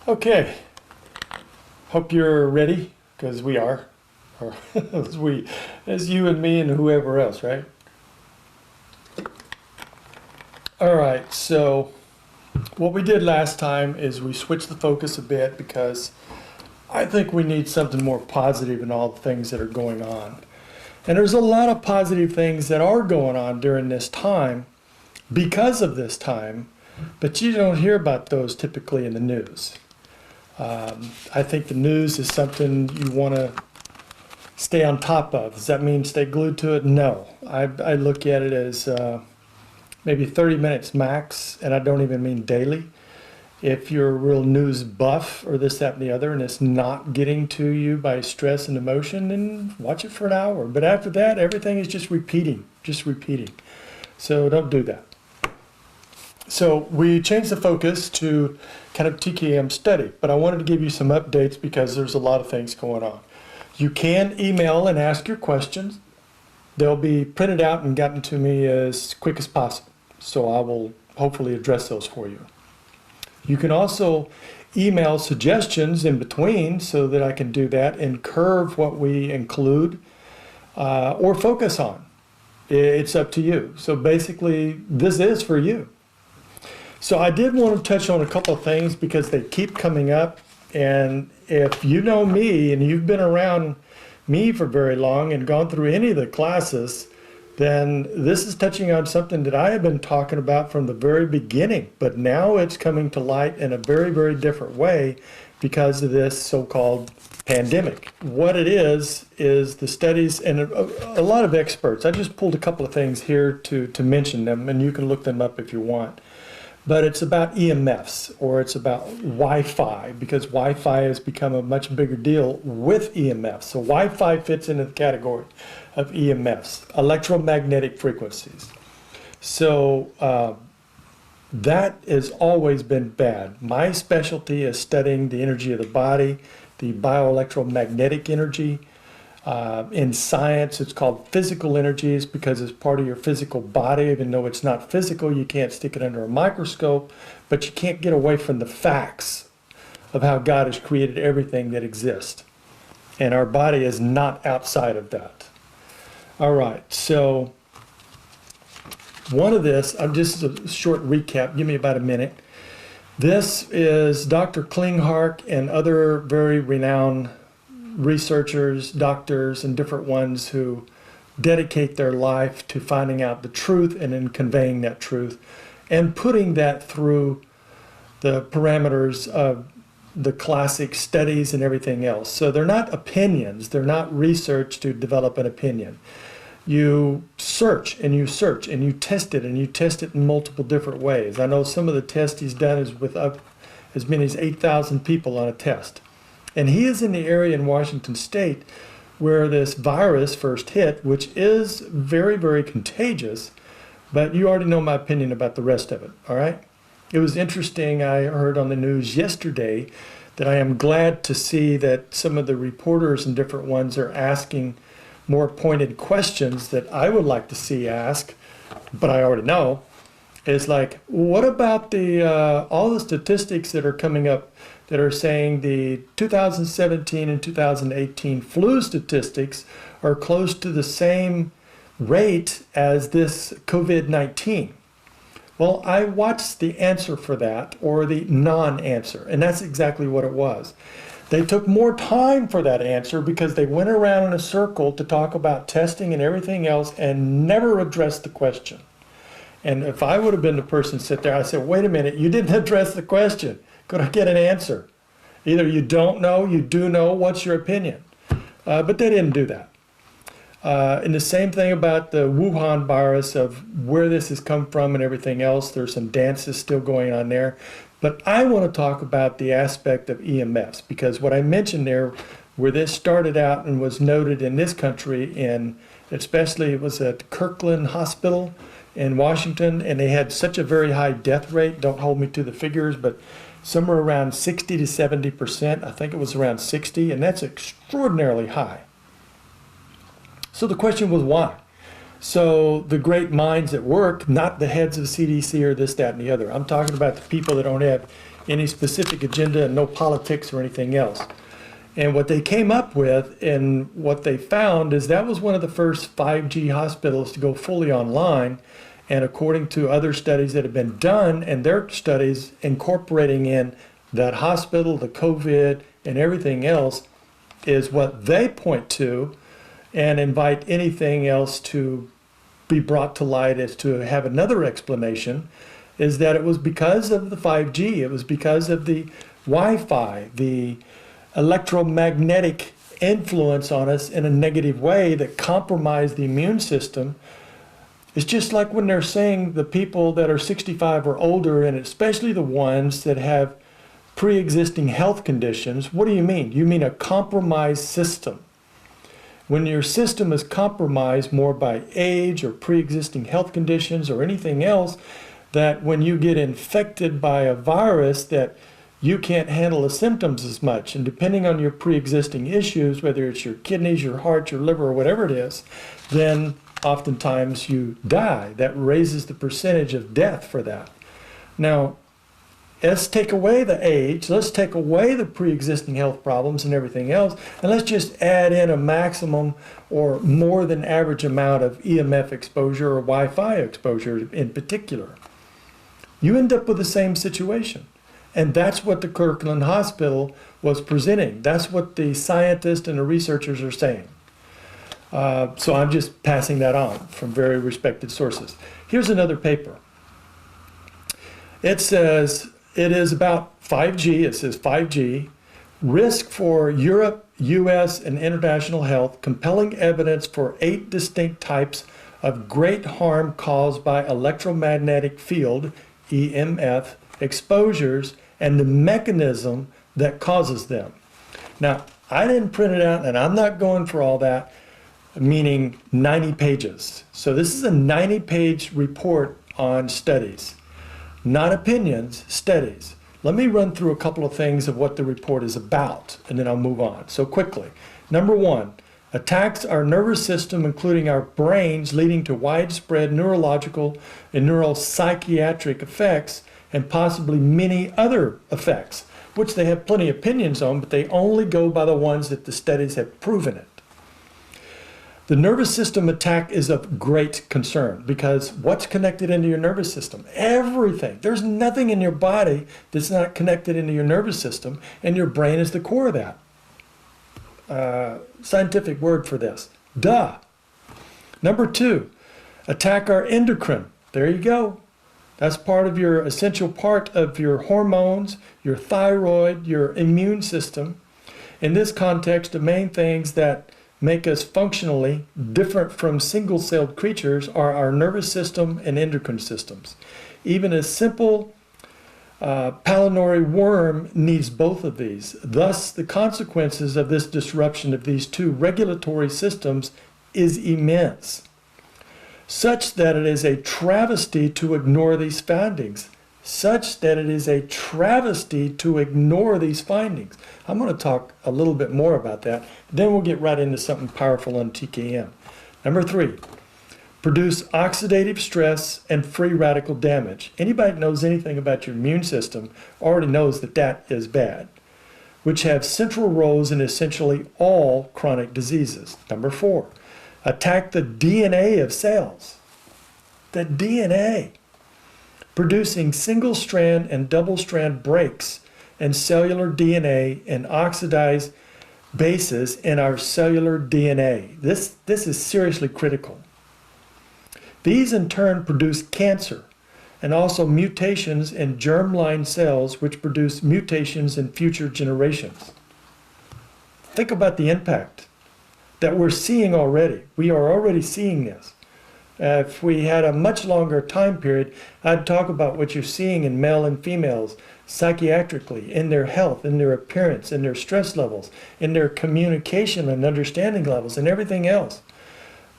Okay, hope you're ready, because we are, or as you and me and whoever else, right? All right, so what we did last time is we switched the focus a bit because I think we need something more positive in all the things that are going on. And there's a lot of positive things that are going on during this time because of this time, but you don't hear about those typically in the news. I think the news is something you want to stay on top of. Does that mean stay glued to it? No. I look at it as maybe 30 minutes max, and I don't even mean daily. If you're a real news buff or this, that, and the other, and it's not getting to you by stress and emotion, then watch it for an hour. But after that, everything is just repeating. So don't do that. So we changed the focus to kind of TKM study, but I wanted to give you some updates because there's a lot of things going on. You can email and ask your questions. They'll be printed out and gotten to me as quick as possible. So I will hopefully address those for you. You can also email suggestions in between so that I can do that and curve what we include or focus on. It's up to you. So basically, this is for you. So I did want to touch on a couple of things because they keep coming up. And if you know me and you've been around me for very long and gone through any of the classes, then this is touching on something that I have been talking about from the very beginning. But now it's coming to light in a very, very different way because of this so-called pandemic. What it is the studies and a lot of experts. I just pulled a couple of things here to mention them, and you can look them up if you want. But it's about EMFs, or it's about Wi-Fi, because Wi-Fi has become a much bigger deal with EMFs. So Wi-Fi fits into the category of EMFs, electromagnetic frequencies. So that has always been bad. My specialty is studying the energy of the body, the bioelectromagnetic energy. In science, it's called physical energies because it's part of your physical body. Even though it's not physical, you can't stick it under a microscope, but you can't get away from the facts of how God has created everything that exists. And our body is not outside of that. All right, so one of this, I'm just a short recap, give me about a minute. This is Dr. Klinghardt and other very renowned researchers, doctors, and different ones who dedicate their life to finding out the truth and then conveying that truth and putting that through the parameters of the classic studies and everything else. So they're not opinions, they're not research to develop an opinion. You search and you search and you test it, and you test it in multiple different ways. I know some of the tests he's done is with up as many as 8,000 people on a test. And he is in the area in Washington State where this virus first hit, which is very, very contagious, but you already know my opinion about the rest of it, all right? It was interesting, I heard on the news yesterday that I am glad to see that some of the reporters and different ones are asking more pointed questions that I would like to see asked, but I already know. It's like, what about all the statistics that are coming up that are saying the 2017 and 2018 flu statistics are close to the same rate as this COVID-19? Well, I watched the answer for that, or the non-answer, and that's exactly what it was. They took more time for that answer because they went around in a circle to talk about testing and everything else and never addressed the question. And if I would have been the person sit there, I said, wait a minute, you didn't address the question. Could I get an answer? Either you don't know, you do know, what's your opinion? But they didn't do that. And the same thing about the Wuhan virus, of where this has come from and everything else. There's some dances still going on there. But I want to talk about the aspect of EMFs, because what I mentioned there, where this started out and was noted in this country, especially it was at Kirkland Hospital in Washington, and they had such a very high death rate. Don't hold me to the figures, but somewhere around 60 to 70%. I think it was around 60, and that's extraordinarily high. So the question was why? So the great minds at work, not the heads of CDC or this, that, and the other. I'm talking about the people that don't have any specific agenda and no politics or anything else. And what they came up with and what they found is that was one of the first 5G hospitals to go fully online. And according to other studies that have been done, and their studies incorporating in that hospital, the COVID, and everything else, is what they point to and invite anything else to be brought to light as to have another explanation, is that it was because of the 5G, it was because of the Wi-Fi, the electromagnetic influence on us in a negative way that compromised the immune system. It's just like when they're saying the people that are 65 or older, and especially the ones that have pre-existing health conditions. What do you mean? You mean a compromised system. When your system is compromised more by age or pre-existing health conditions or anything else, that when you get infected by a virus that you can't handle the symptoms as much, and depending on your pre-existing issues, whether it's your kidneys, your heart, your liver, or whatever it is, then oftentimes you die. That raises the percentage of death for that. Now, let's take away the age, let's take away the pre-existing health problems and everything else, and let's just add in a maximum or more than average amount of EMF exposure or Wi-Fi exposure in particular. You end up with the same situation. And that's what the Kirkland Hospital was presenting. That's what the scientists and the researchers are saying. So I'm just passing that on from very respected sources. Here's another paper. It says it is about 5G. It says 5G, risk for Europe, US, and international health, compelling evidence for 8 distinct types of great harm caused by electromagnetic field, EMF, exposures, and the mechanism that causes them. Now, I didn't print it out, and I'm not going for all that, meaning 90 pages. So this is a 90-page report on studies, not opinions, studies. Let me run through a couple of things of what the report is about, and then I'll move on. So quickly, number 1, attacks our nervous system, including our brains, leading to widespread neurological and neuropsychiatric effects, and possibly many other effects, which they have plenty of opinions on, but they only go by the ones that the studies have proven it. The nervous system attack is of great concern because what's connected into your nervous system? Everything. There's nothing in your body that's not connected into your nervous system, and your brain is the core of that. Scientific word for this. Duh. Number 2, attack our endocrine. There you go. That's part of your essential part of your hormones, your thyroid, your immune system. In this context, the main things that make us functionally different from single-celled creatures are our nervous system and endocrine systems. Even a simple pylori worm needs both of these. Thus, the consequences of this disruption of these two regulatory systems is immense, such that it is a travesty to ignore these findings. Such that it is a travesty to ignore these findings. I'm going to talk a little bit more about that. Then we'll get right into something powerful on TKM. Number 3, produce oxidative stress and free radical damage. Anybody that knows anything about your immune system already knows that that is bad, which have central roles in essentially all chronic diseases. Number 4, attack the DNA of cells. The DNA. Producing single-strand and double-strand breaks in cellular DNA and oxidized bases in our cellular DNA. This is seriously critical. These in turn produce cancer and also mutations in germline cells, which produce mutations in future generations. Think about the impact that we're seeing already. We are already seeing this. If we had a much longer time period, I'd talk about what you're seeing in male and females psychiatrically, in their health, in their appearance, in their stress levels, in their communication and understanding levels, and everything else.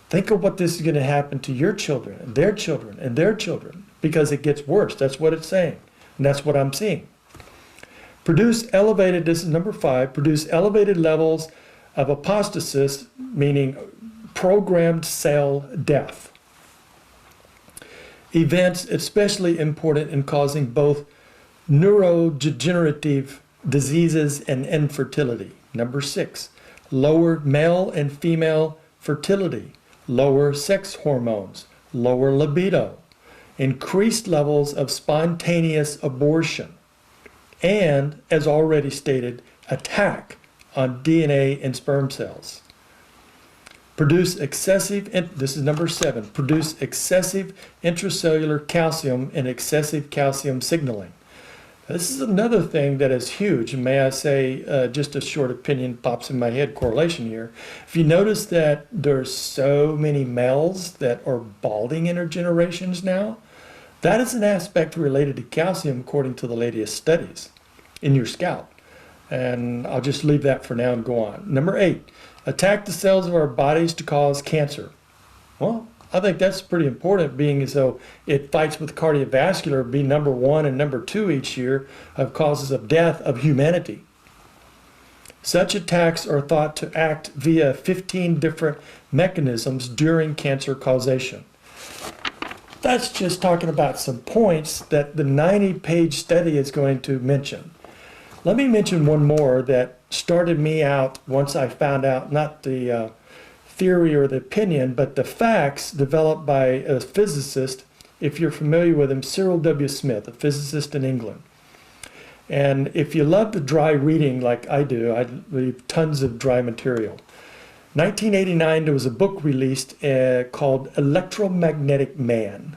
Think of what this is going to happen to your children, and their children, and their children, because it gets worse. That's what it's saying, and that's what I'm seeing. Produce elevated, this is number 5, produce elevated levels of apostasis, meaning programmed cell death. Events especially important in causing both neurodegenerative diseases and infertility. Number 6, lower male and female fertility, lower sex hormones, lower libido, increased levels of spontaneous abortion, and, as already stated, attack on DNA and sperm cells. Produce excessive, this is number 7, produce excessive intracellular calcium and excessive calcium signaling. This is another thing that is huge. May I say, just a short opinion pops in my head, correlation here. If you notice that there's so many males that are balding intergenerations now, that is an aspect related to calcium according to the latest studies in your scalp. And I'll just leave that for now and go on. Number 8, attack the cells of our bodies to cause cancer. Well, I think that's pretty important, being as though it fights with cardiovascular, be number 1 and number 2 each year of causes of death of humanity. Such attacks are thought to act via 15 different mechanisms during cancer causation. That's just talking about some points that the 90-page study is going to mention. Let me mention one more that started me out once I found out not the theory or the opinion, but the facts developed by a physicist, if you're familiar with him, Cyril W. Smith, a physicist in England. And if you love the dry reading like I do, I read tons of dry material. 1989, there was a book released called Electromagnetic Man.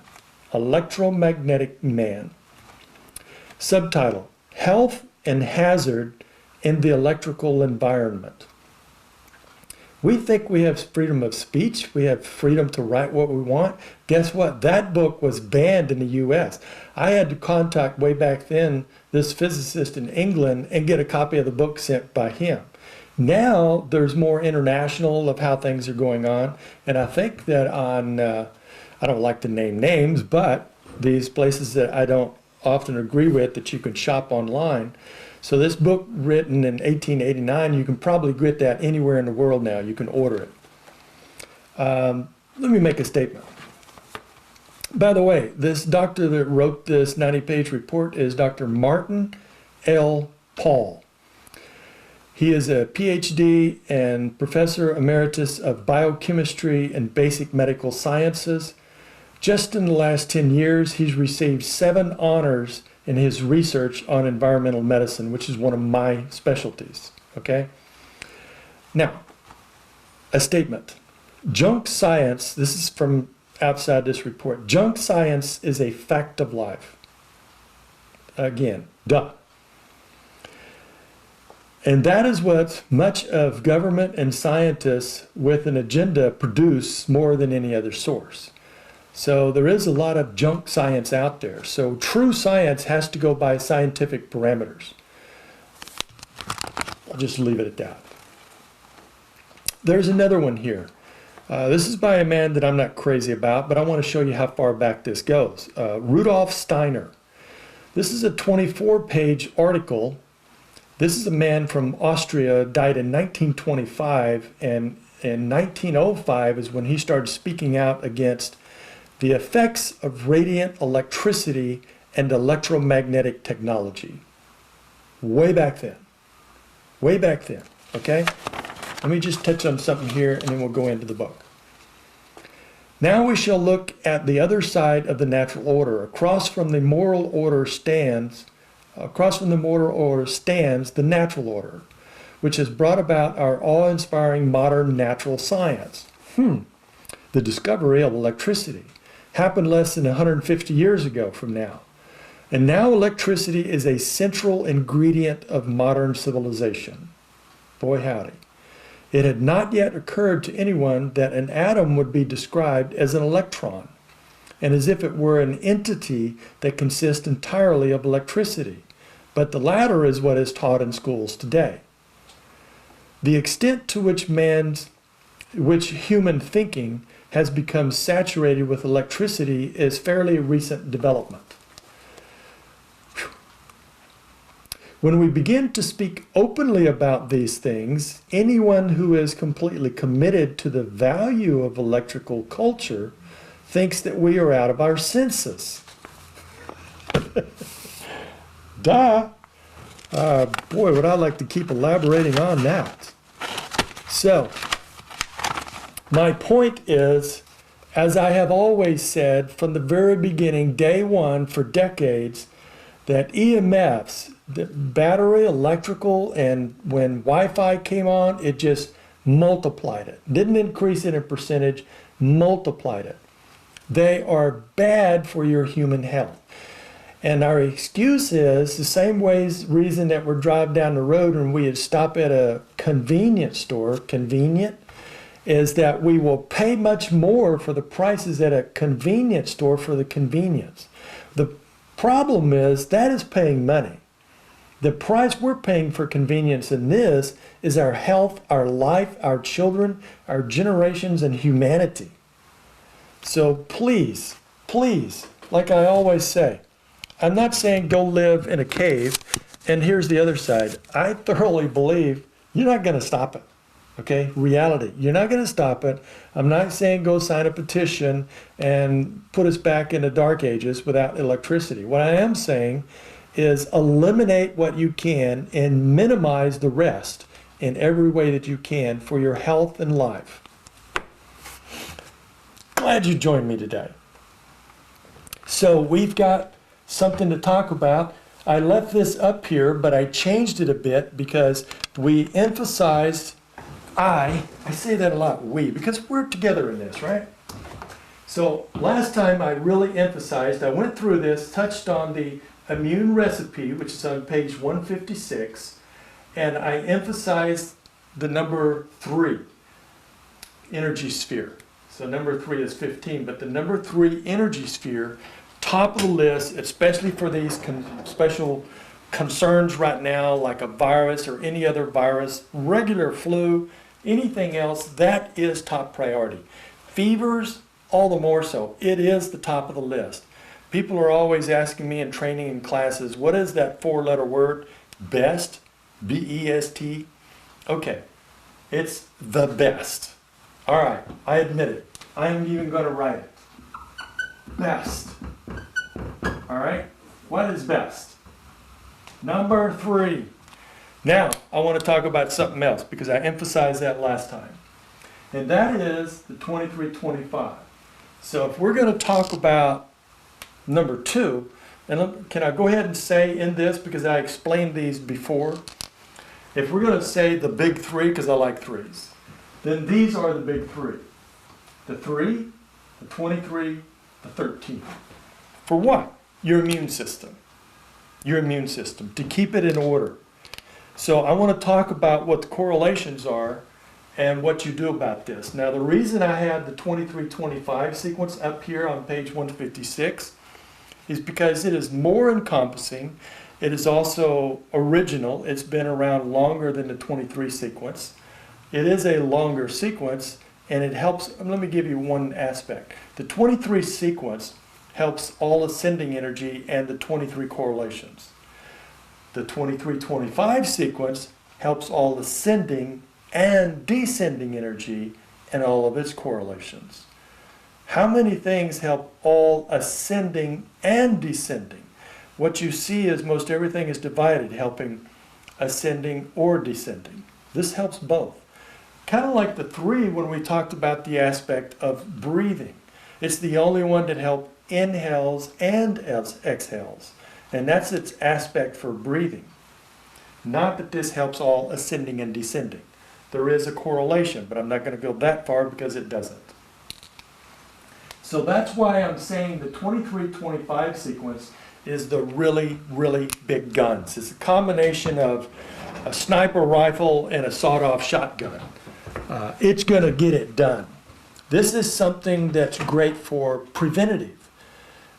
Electromagnetic Man. Subtitle, Health and Hazard in the Electrical Environment. We think we have freedom of speech. We have freedom to write what we want. Guess what? That book was banned in the U.S. I had to contact way back then this physicist in England and get a copy of the book sent by him. Now there's more international of how things are going on. And I think that on, I don't like to name names, but these places that I don't often agree with that you can shop online. So this book written in 1889, you can probably get that anywhere in the world now. You can order it. Let me make a statement. By the way, this doctor that wrote this 90-page report is Dr. Martin L. Paul. He is a PhD and Professor Emeritus of Biochemistry and Basic Medical Sciences. Just in the last 10 years, he's received 7 honors in his research on environmental medicine, which is one of my specialties, okay? Now, a statement. Junk science, this is from outside this report, junk science is a fact of life. Again, duh. And that is what much of government and scientists with an agenda produce more than any other source. So there is a lot of junk science out there. So true science has to go by scientific parameters. I'll just leave it at that. There's another one here. This is by a man that I'm not crazy about, but I want to show you how far back this goes. Rudolf Steiner. This is a 24-page article. This is a man from Austria, died in 1925, and in 1905 is when he started speaking out against the effects of radiant electricity and electromagnetic technology. Way back then. Way back then, okay? Let me just touch on something here and then we'll go into the book. Now we shall look at the other side of the natural order. Across from the moral order stands the natural order, which has brought about our awe-inspiring modern natural science. The discovery of electricity happened less than 150 years ago from now. And now electricity is a central ingredient of modern civilization. Boy howdy. It had not yet occurred to anyone that an atom would be described as an electron, and as if it were an entity that consists entirely of electricity. But the latter is what is taught in schools today. The extent to which human thinking has become saturated with electricity is fairly recent development. When we begin to speak openly about these things, anyone who is completely committed to the value of electrical culture thinks that we are out of our senses. Duh. Boy, would I like to keep elaborating on that. So, my point is, as I have always said from the very beginning, day one, for decades, that EMFs, the battery, electrical, and when Wi-Fi came on, it just multiplied it. Didn't increase it in percentage, multiplied it. They are bad for your human health. And our excuse is the same reason that we're driving down the road and we would stop at a convenience store, convenient, is that we will pay much more for the prices at a convenience store for the convenience. The problem is that is paying money. The price we're paying for convenience in this is our health, our life, our children, our generations, and humanity. So please, please, like I always say, I'm not saying go live in a cave, and here's the other side. I thoroughly believe you're not going to stop it, okay? Reality, you're not going to stop it. I'm not saying go sign a petition and put us back in the dark ages without electricity. What I am saying is eliminate what you can and minimize the rest in every way that you can for your health and life. Glad you joined me today. So we've got something to talk about. I left this up here, but I changed it a bit because we emphasized, I say that a lot, we, because we're together in this, right? So last time I really emphasized, I went through this, touched on the immune recipe, which is on page 156, and I emphasized the number 3, energy sphere. So number 3 is 15, but the number 3 energy sphere, top of the list, especially for these special concerns right now, like a virus or any other virus, regular flu, anything else, that is top priority. Fevers, all the more so. It is the top of the list. People are always asking me in training and classes, what is that 4-letter word? BEST? B-E-S-T? Okay, it's the best. All right, I admit it. I'm even going to write it. Best. All right, what is best? Number 3. Now, I want to talk about something else because I emphasized that last time. And that is the 2325. So if we're going to talk about number 2, and can I go ahead and say in this, because I explained these before, if we're going to say the big 3, because I like 3s, then these are the big 3. The 3, the 23, the 13. For what? Your immune system. Your immune system, to keep it in order. So I want to talk about what the correlations are and what you do about this. Now the reason I had the 2325 sequence up here on page 156 is because it is more encompassing. It is also original. It's been around longer than the 23 sequence. It is a longer sequence, and it helps. Let me give you one aspect. The 23 sequence helps all ascending energy and the 23 correlations. The 2325 sequence helps all ascending and descending energy and all of its correlations. How many things help all ascending and descending? What you see is most everything is divided, helping ascending or descending. This helps both. Kind of like the 3 when we talked about the aspect of breathing. It's the only one that helps inhales and exhales. And that's its aspect for breathing. Not that this helps all ascending and descending. There is a correlation, but I'm not going to go that far because it doesn't. So that's why I'm saying the 2325 sequence is the really, really big guns. It's a combination of a sniper rifle and a sawed-off shotgun. It's going to get it done. This is something that's great for preventative.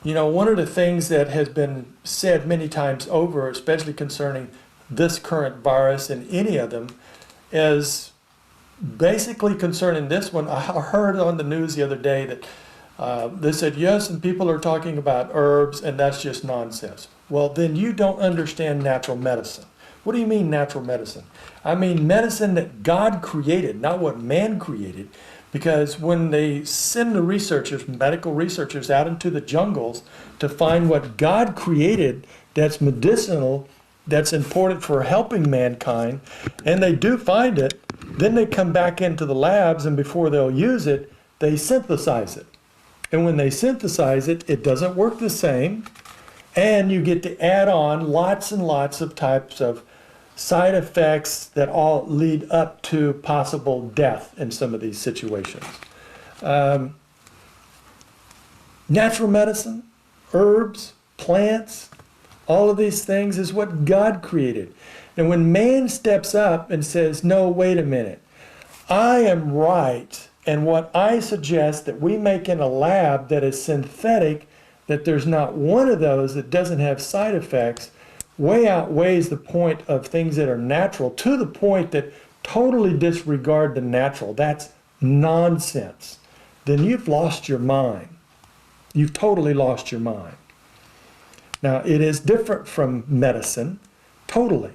You know, one of the things that has been said many times over, especially concerning this current virus and any of them, is basically concerning this one. I heard on the news the other day that they said, yes, and people are talking about herbs, and that's just nonsense. Well, then you don't understand natural medicine. What do you mean natural medicine? I mean medicine that God created, not what man created. Because when they send the researchers, medical researchers, out into the jungles to find what God created, that's medicinal, that's important for helping mankind, and they do find it, then they come back into the labs, and before they'll use it, they synthesize it. And when they synthesize it, it doesn't work the same, and you get to add on lots and lots of types of side effects that all lead up to possible death in some of these situations. Natural medicine, herbs, plants, all of these things is what God created. And when man steps up and says, no, wait a minute, I am right, and what I suggest that we make in a lab that is synthetic, that there's not one of those that doesn't have side effects, way outweighs the point of things that are natural, to the point that totally disregard the natural. That's nonsense. Then you've lost your mind. You've totally lost your mind. Now, it is different from medicine, totally.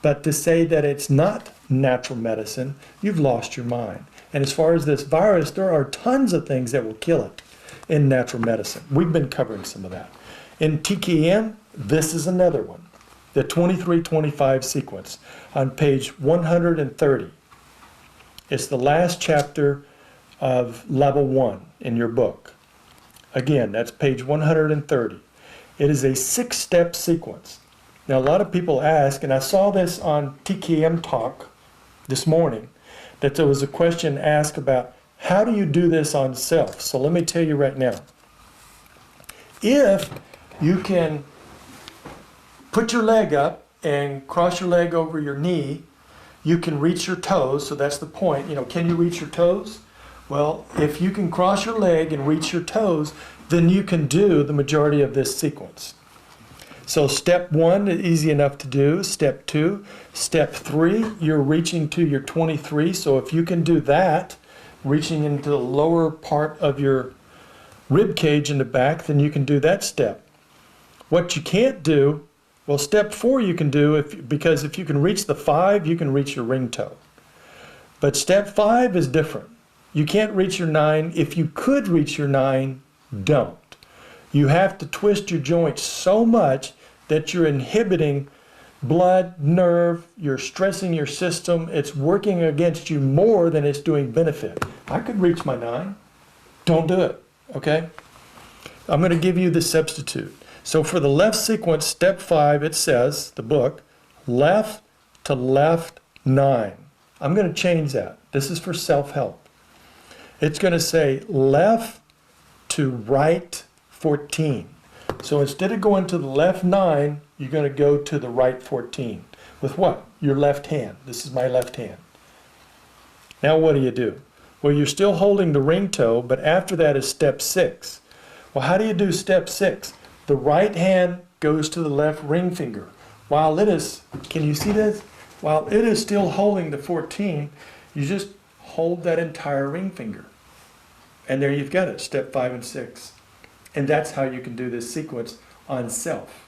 But to say that it's not natural medicine, you've lost your mind. And as far as this virus, there are tons of things that will kill it in natural medicine. We've been covering some of that. In TKM, this is another one. The 2325 sequence on page 130. It's the last chapter of level 1 in your book. Again, that's page 130. It is a 6-step sequence. Now, a lot of people ask, and I saw this on TKM Talk this morning, that there was a question asked about how do you do this on self? So let me tell you right now. If you can put your leg up and cross your leg over your knee, you can reach your toes, so that's the point. You know, can you reach your toes? Well, if you can cross your leg and reach your toes, then you can do the majority of this sequence. So step 1 is easy enough to do. Step 2, step 3, you're reaching to your 23. So if you can do that, reaching into the lower part of your rib cage in the back, then you can do that step. What you can't do, well, step 4 you can do, because if you can reach the 5, you can reach your ring toe. But step 5 is different. You can't reach your 9. If you could reach your 9, don't. You have to twist your joints so much that you're inhibiting blood, nerve, you're stressing your system. It's working against you more than it's doing benefit. I could reach my 9. Don't do it, okay? I'm going to give you the substitute. So for the left sequence, step 5, it says, the book, left to left 9. I'm going to change that. This is for self-help. It's going to say left to right 14. So instead of going to the left 9, you're going to go to the right 14. With what? Your left hand. This is my left hand. Now what do? Well, you're still holding the ring toe, but after that is step 6. Well, how do you do step 6? The right hand goes to the left ring finger. While it is, can you see this? While it is still holding the 14, you just hold that entire ring finger. And there you've got it, step 5 and 6. And that's how you can do this sequence on self.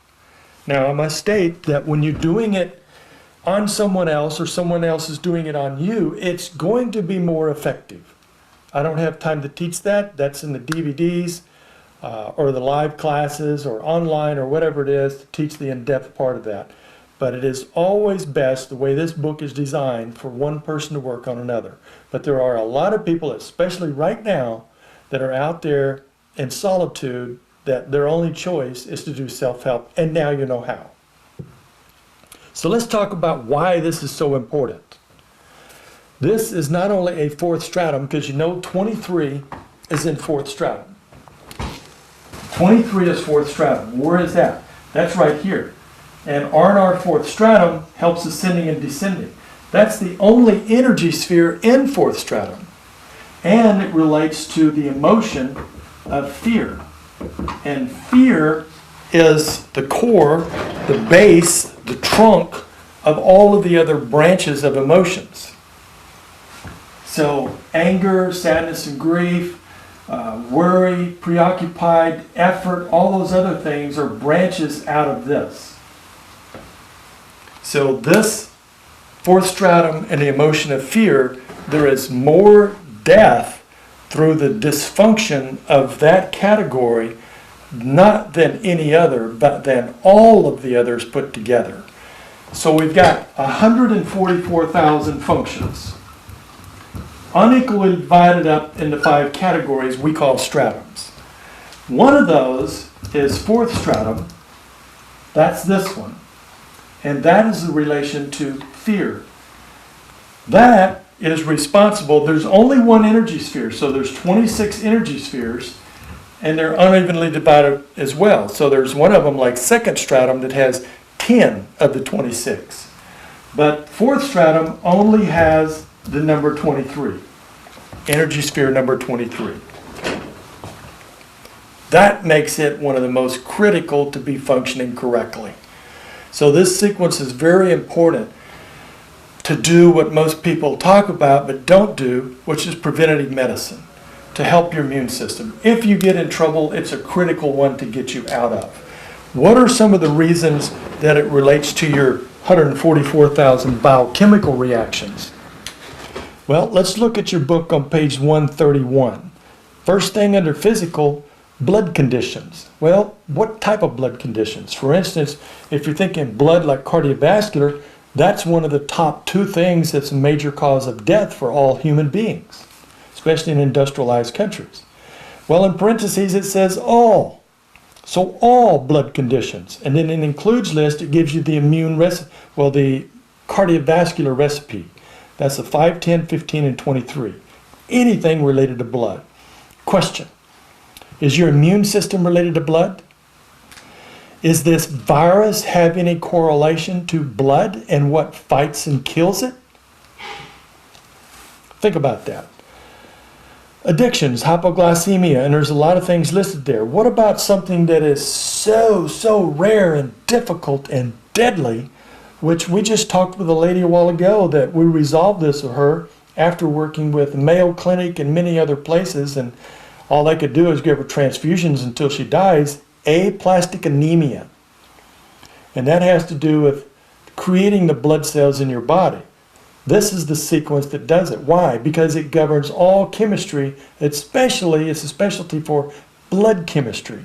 Now, I must state that when you're doing it on someone else or someone else is doing it on you, it's going to be more effective. I don't have time to teach that. That's in the DVDs or the live classes or online or whatever it is to teach the in-depth part of that. But it is always best, the way this book is designed, for one person to work on another. But there are a lot of people, especially right now, that are out there in solitude, that their only choice is to do self-help, and now you know how. So let's talk about why this is so important. This is not only a 4th stratum, because you know 23 is in 4th stratum. 23 is 4th stratum. Where is that? That's right here. And R&R 4th stratum helps ascending and descending. That's the only energy sphere in 4th stratum. And it relates to the emotion of fear. And fear is the core, the base, the trunk of all of the other branches of emotions. So anger, sadness and grief, worry, preoccupied, effort, all those other things are branches out of this. So this 4th stratum and the emotion of fear, there is more death through the dysfunction of that category not than any other, but than all of the others put together. So we've got 144,000 functions, unequally divided up into 5 categories we call stratums. One of those is fourth stratum. That's this one. And that is the relation to fear. That is responsible. There's only one energy sphere, so there's 26 energy spheres, and they're unevenly divided as well. So there's one of them, like second stratum, that has 10 of the 26. But fourth stratum only has the number 23. Energy sphere number 23. That makes it one of the most critical to be functioning correctly. So this sequence is very important to do what most people talk about but don't do, which is preventative medicine, to help your immune system. If you get in trouble, it's a critical one to get you out of. What are some of the reasons that it relates to your 144,000 biochemical reactions? Well, let's look at your book on page 131. First thing under physical, blood conditions. Well, what type of blood conditions? For instance, if you're thinking blood like cardiovascular, that's one of the top 2 things that's a major cause of death for all human beings, especially in industrialized countries. Well, in parentheses it says all. So all blood conditions. And then in includes list, it gives you the the cardiovascular recipe. That's the 5, 10, 15, and 23. Anything related to blood. Question. Is your immune system related to blood? Is this virus have any correlation to blood and what fights and kills it? Think about that. Addictions, hypoglycemia, and there's a lot of things listed there. What about something that is so rare and difficult and deadly, which we just talked with a lady a while ago that we resolved this with her after working with Mayo Clinic and many other places, and all they could do is give her transfusions until she dies, aplastic anemia. And that has to do with creating the blood cells in your body. This is the sequence that does it. Why? Because it governs all chemistry, especially it's a specialty for blood chemistry.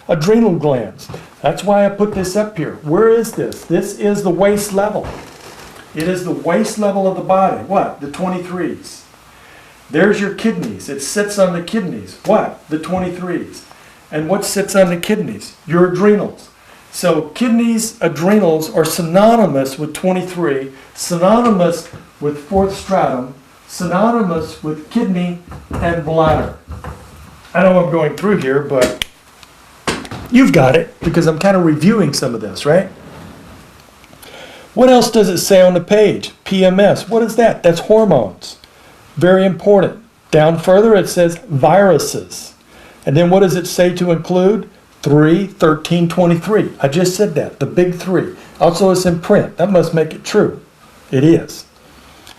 Adrenal glands. That's why I put this up here. Where is this? This is the waist level. It is the waist level of the body. What? The 23s. There's your kidneys. It sits on the kidneys. What? The 23s. And what sits on the kidneys? Your adrenals. So kidneys, adrenals are synonymous with 23, synonymous with fourth stratum, synonymous with kidney and bladder. I know I'm going through here, but you've got it because I'm kind of reviewing some of this, right? What else does it say on the page? PMS. What is that? That's hormones. Very important. Down further it says viruses. And then what does it say to include? 3, 13, 23. I just said that. The big 3. Also it's in print. That must make it true. It is.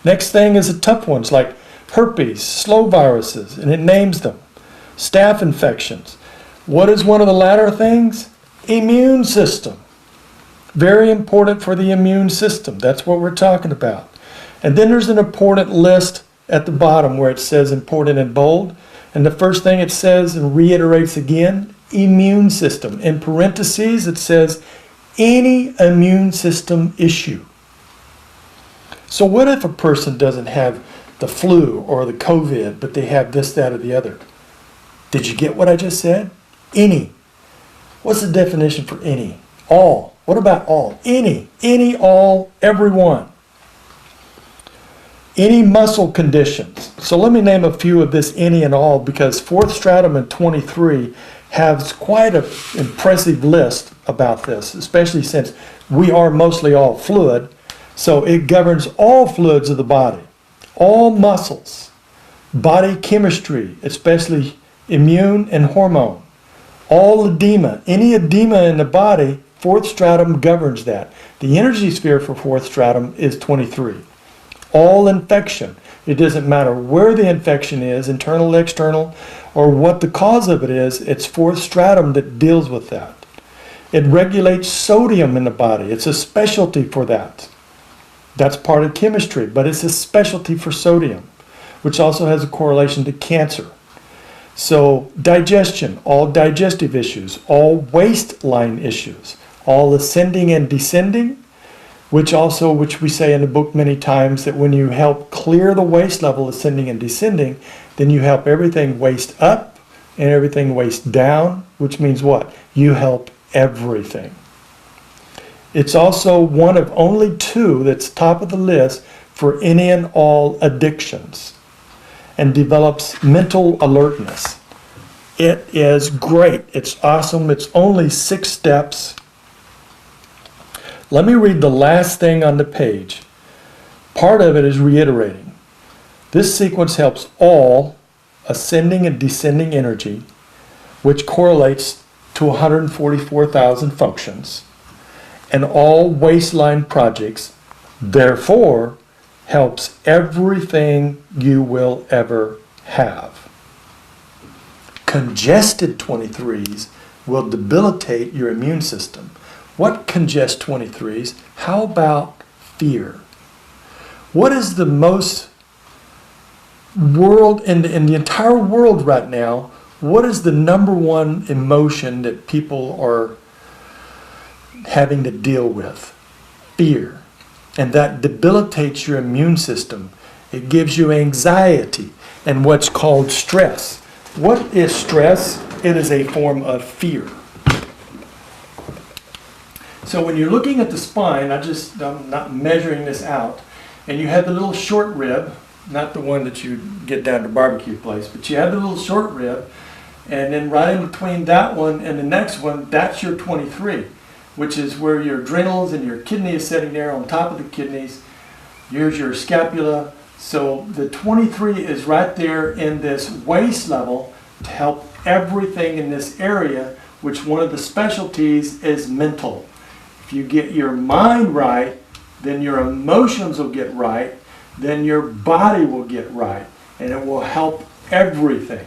Next thing is the tough ones like herpes, slow viruses, and it names them. Staph infections. What is one of the latter things? Immune system. Very important for the immune system. That's what we're talking about. And then there's an important list at the bottom where it says important in bold. And the first thing it says and reiterates again, immune system. In parentheses it says any immune system issue. So what if a person doesn't have the flu or the COVID, but they have this, that, or the other? Did you get what I just said? Any. What's the definition for any? All. What about all? Any, all, everyone. Any muscle conditions. So let me name a few of this any and all because fourth stratum and 23 has quite an impressive list about this, especially since we are mostly all fluid. So it governs all fluids of the body, all muscles, body chemistry, especially immune and hormone, all edema. Any edema in the body, fourth stratum governs that. The energy sphere for fourth stratum is 23. All infection. It doesn't matter where the infection is, internal, external, or what the cause of it is, it's fourth stratum that deals with that. It regulates sodium in the body. It's a specialty for that. That's part of chemistry, but it's a specialty for sodium, which also has a correlation to cancer. So digestion, all digestive issues, all waistline issues, all ascending and descending, which we say in the book many times that when you help clear the waist level, ascending and descending, then you help everything waist up and everything waist down, which means what? You help everything. It's also one of only two that's top of the list for any and all addictions, and develops mental alertness. It is great. It's awesome. It's only 6 steps. Let me read the last thing on the page. Part of it is reiterating. This sequence helps all ascending and descending energy, which correlates to 144,000 functions, and all waistline projects, therefore helps everything you will ever have. Congested 23s will debilitate your immune system. What congest 23s? How about fear? What is the most world, in the entire world right now, what is the number one emotion that people are having to deal with? Fear. And that debilitates your immune system. It gives you anxiety and what's called stress. What is stress? It is a form of fear. So when you're looking at the spine, I'm not measuring this out, and you have the little short rib, not the one that you get down to barbecue place, but you have the little short rib, and then right in between that one and the next one, that's your 23. Which is where your adrenals and your kidney is sitting there on top of the kidneys. Here's your scapula. So the 23 is right there in this waist level to help everything in this area, which one of the specialties is mental. If you get your mind right, then your emotions will get right, then your body will get right, and it will help everything.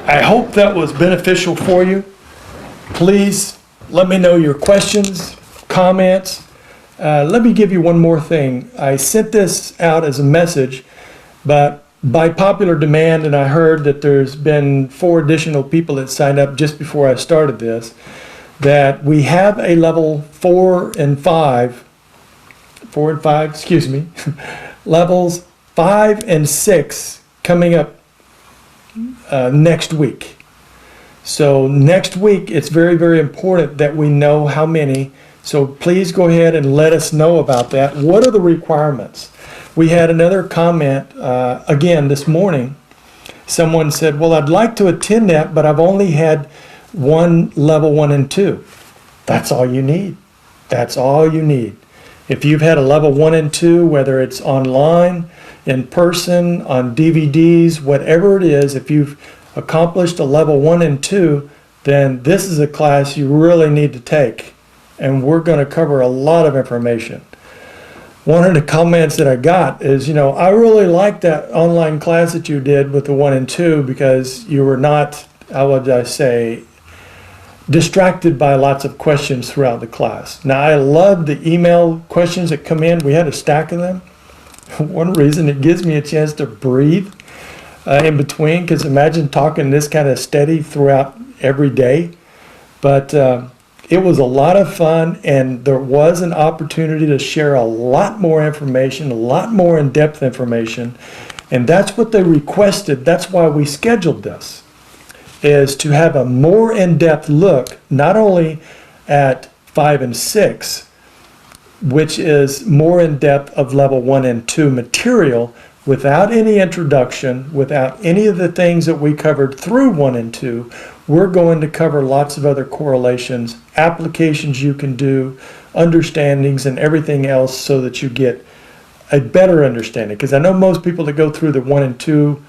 I hope that was beneficial for you. Please let me know your questions, comments. Let me give you one more thing. I sent this out as a message, but by popular demand, and I heard that there's been 4 additional people that signed up just before I started this, that we have a level 4 and 5, levels 5 and 6 coming up next week. So next week, it's very, very important that we know how many. So please go ahead and let us know about that. What are the requirements? We had another comment again this morning. Someone said, well, I'd like to attend that, but I've only had one level 1 and 2. That's all you need. That's all you need. If you've had a level 1 and 2, whether it's online, in person, on DVDs, whatever it is, if you've accomplished a level 1 and 2, then this is a class you really need to take. And we're going to cover a lot of information. One of the comments that I got is, I really like that online class that you did with the 1 and 2 because you were not, how would I say, distracted by lots of questions throughout the class. Now, I love the email questions that come in. We had a stack of them. One reason, it gives me a chance to breathe in between, because imagine talking this kind of steady throughout every day. But it was a lot of fun, and there was an opportunity to share a lot more information, a lot more in-depth information, and that's what they requested. That's why we scheduled this, is to have a more in-depth look, not only at 5 and 6, which is more in depth of level 1 and 2 material, without any introduction, without any of the things that we covered through 1 and 2. We're going to cover lots of other correlations, applications you can do, understandings, and everything else so that you get a better understanding. Because I know most people that go through the 1 and 2,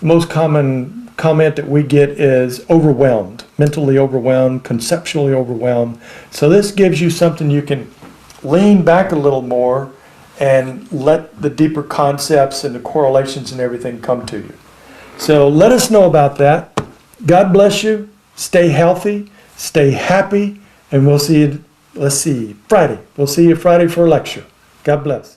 most common comment that we get is overwhelmed, mentally overwhelmed, conceptually overwhelmed. So this gives you something you can lean back a little more and let the deeper concepts and the correlations and everything come to you. So let us know about that. God bless you. Stay healthy. Stay happy. And we'll see you, Friday. We'll see you Friday for a lecture. God bless.